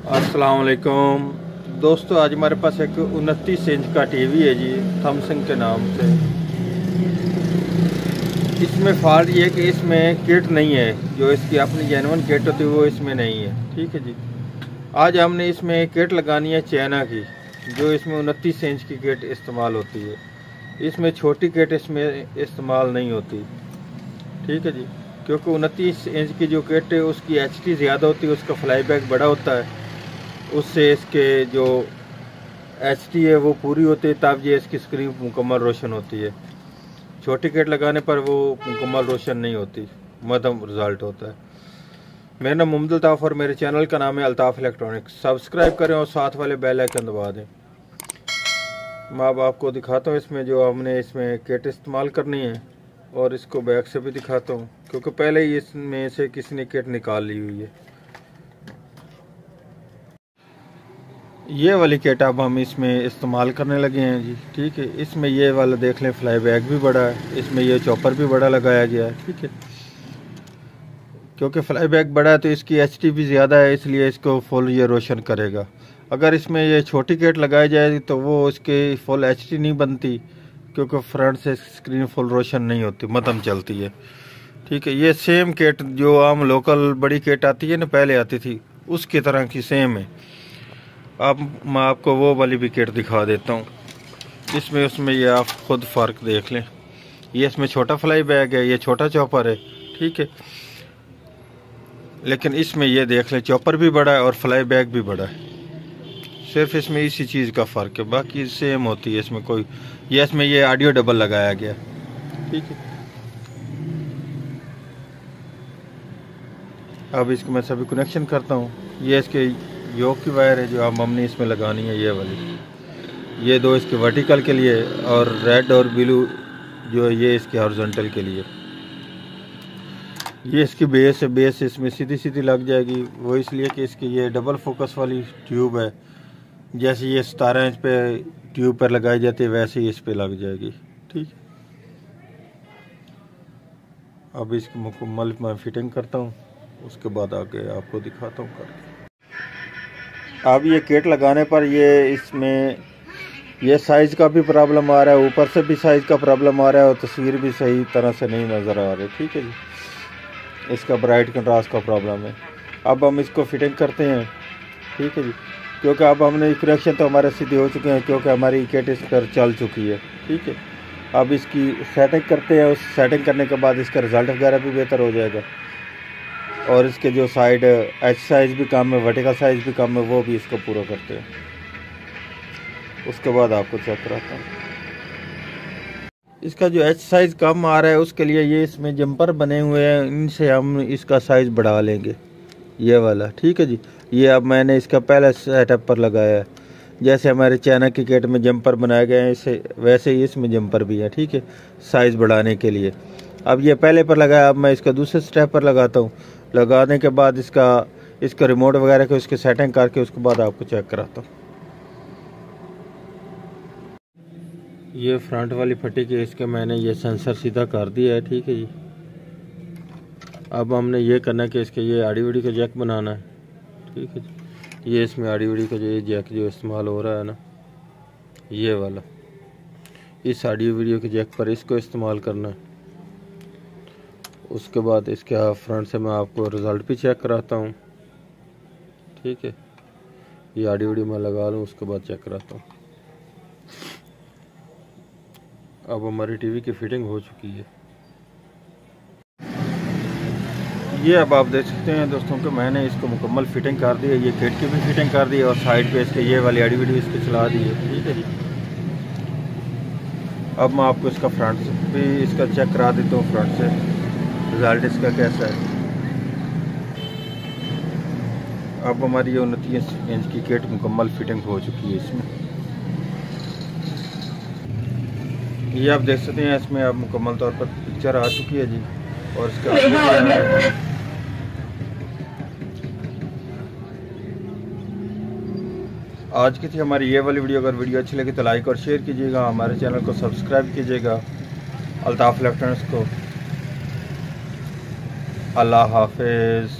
अस्सलाम वालेकुम दोस्तों, आज हमारे पास एक 29 इंच का टीवी है जी, थॉमसन के नाम से। इसमें फॉल्ट ये है कि इसमें किट नहीं है, जो इसकी अपनी जेन्युइन किट होती है वो इसमें नहीं है। ठीक है जी, आज हमने इसमें किट लगानी है चाइना की, जो इसमें 29 इंच की किट इस्तेमाल होती है। इसमें छोटी किट इसमें इस्तेमाल नहीं होती। ठीक है जी, क्योंकि 29 इंच की जो किट है उसकी एचटी ज़्यादा होती है, उसका फ्लाई बैक बड़ा होता है, उससे इसके जो एचडी है वो पूरी होती है, तब ये इसकी स्क्रीन मुकम्मल रोशन होती है। छोटी किट लगाने पर वो मुकम्मल रोशन नहीं होती, मध्यम रिजल्ट होता है। मेरा नाम मोहम्मद अल्ताफ़ और मेरे चैनल का नाम है अल्ताफ़ इलेक्ट्रॉनिक्स। सब्सक्राइब करें और साथ वाले बेल आइकन दबा दें। मैं अब आपको दिखाता हूँ इसमें जो हमने इसमें किट इस्तेमाल करनी है, और इसको बैक से भी दिखाता हूँ, क्योंकि पहले ही इसमें से किसी ने किट निकाल ली हुई है। ये वाली किट अब हम इसमें इस्तेमाल करने लगे हैं जी। ठीक है, इसमें ये वाला देख लें, फ्लाई बैक भी बड़ा है, इसमें ये चॉपर भी बड़ा लगाया गया है। ठीक है, क्योंकि फ्लाई बैक बड़ा है तो इसकी एचडी भी ज़्यादा है, इसलिए इसको फुल ये रोशन करेगा। अगर इसमें ये छोटी किट लगाई जाए तो वो इसके फुल एचडी नहीं बनती, क्योंकि फ्रंट से स्क्रीन फुल रोशन नहीं होती, मध्यम चलती है। ठीक है, ये सेम किट जो आम लोकल बड़ी किट आती है ना, पहले आती थी, उसकी तरह की सेम है। अब मैं आपको वो वाली भी किट दिखा देता हूँ। इसमें उसमें ये आप खुद फ़र्क देख लें। ये इसमें छोटा फ्लाई बैग है, ये छोटा चॉपर है। ठीक है, लेकिन इसमें ये देख लें, चॉपर भी बड़ा है और फ्लाई बैग भी बड़ा है। सिर्फ इसमें इसी चीज़ का फ़र्क है, बाकी सेम होती है। इसमें कोई इसमें ये ऑडियो डबल लगाया गया। ठीक है, अब इसको मैं सभी कनेक्शन करता हूँ। ये इसके योक की वायर है जो अब हमने इसमें लगानी है, ये वाली। ये दो इसके वर्टिकल के लिए, और रेड और ब्लू जो है ये इसके हॉरिजॉन्टल के लिए। ये इसकी बेस है, बेस इसमें सीधी सीधी लग जाएगी। वो इसलिए कि इसकी ये डबल फोकस वाली ट्यूब है, जैसे ये 17 इंच पे ट्यूब पर लगाई जाती है वैसे ही इस पे लग जाएगी। ठीक है, अब इसकी मुकम्मल मैं फिटिंग करता हूँ, उसके बाद आगे आपको दिखाता हूँ करके। अब ये किट लगाने पर ये इसमें ये साइज़ का भी प्रॉब्लम आ रहा है, ऊपर से भी साइज़ का प्रॉब्लम आ रहा है, और तस्वीर भी सही तरह से नहीं नज़र आ रही। ठीक है जी, इसका ब्राइट कंट्रास्ट का प्रॉब्लम है। अब हम इसको फिटिंग करते हैं। ठीक है जी, क्योंकि अब हमने कनेक्शन तो हमारे सीधे हो चुके हैं, क्योंकि हमारी किट इस पर चल चुकी है। ठीक है, अब इसकी सेटिंग करते हैं। उस सेटिंग करने के बाद इसका रिज़ल्ट वगैरह भी बेहतर हो जाएगा, और इसके जो साइड एच साइज़ भी कम है, वर्टिकल साइज़ भी कम है, वो भी इसको पूरा करते हैं। उसके बाद आपको चेक कराता हूँ। इसका जो एच साइज़ कम आ रहा है उसके लिए ये इसमें जंपर बने हुए हैं, इनसे हम इसका साइज़ बढ़ा लेंगे, ये वाला। ठीक है जी, ये अब मैंने इसका पहले सेटअप पर लगाया है। जैसे हमारे चाइना की किट में जंपर बनाए गए हैं, इसे वैसे ही इसमें जंपर भी है। ठीक है, साइज़ बढ़ाने के लिए। अब ये पहले पर लगाया, अब मैं इसका दूसरे स्टेप पर लगाता हूँ। लगाने के बाद इसका रिमोट वगैरह को इसके सेटिंग करके उसके बाद आपको चेक कराता हूँ। ये फ्रंट वाली फटी के इसके मैंने ये सेंसर सीधा कर दिया है। ठीक है जी, अब हमने ये करना है कि इसके ये आड़ी वीडी का जैक बनाना है। ठीक है जी, ये इसमें आड़ी वीडी का जो ये जैक जो इस्तेमाल हो रहा है ना, ये वाला, इस ऑडियो वीडियो के जैक पर इसको इस्तेमाल करना है। उसके बाद इसका फ्रंट से मैं आपको रिज़ल्ट भी चेक कराता हूँ। ठीक है, ये ऑडियो वीडियो मैं लगा लूँ, उसके बाद चेक कराता हूँ। अब हमारी टीवी की फिटिंग हो चुकी है। ये अब आप देख सकते हैं दोस्तों कि मैंने इसको मुकम्मल फिटिंग कर दी है। ये किट की भी फिटिंग कर दी है, और साइड पे इसके ये वाली ऑडियो वीडियो इसकी चला दी है। ठीक है जी, अब मैं आपको इसका फ्रंट से भी इसका चेक करा देता हूँ, फ्रंट से रिज़ल्ट इसका कैसा है। अब हमारी ये 29 इंच की किट मुकम्मल फिटिंग हो चुकी है इसमें। ये आप देख सकते हैं, इसमें अब मुकम्मल तौर पर पिक्चर आ चुकी है जी, और इसका आज की थी हमारी ये वाली वीडियो। अगर वीडियो अच्छी लगी तो लाइक और शेयर कीजिएगा, हमारे चैनल को सब्सक्राइब कीजिएगा, अल्ताफ़ इलेक्ट्रॉनिक्स को। अल्लाह हाफिज़।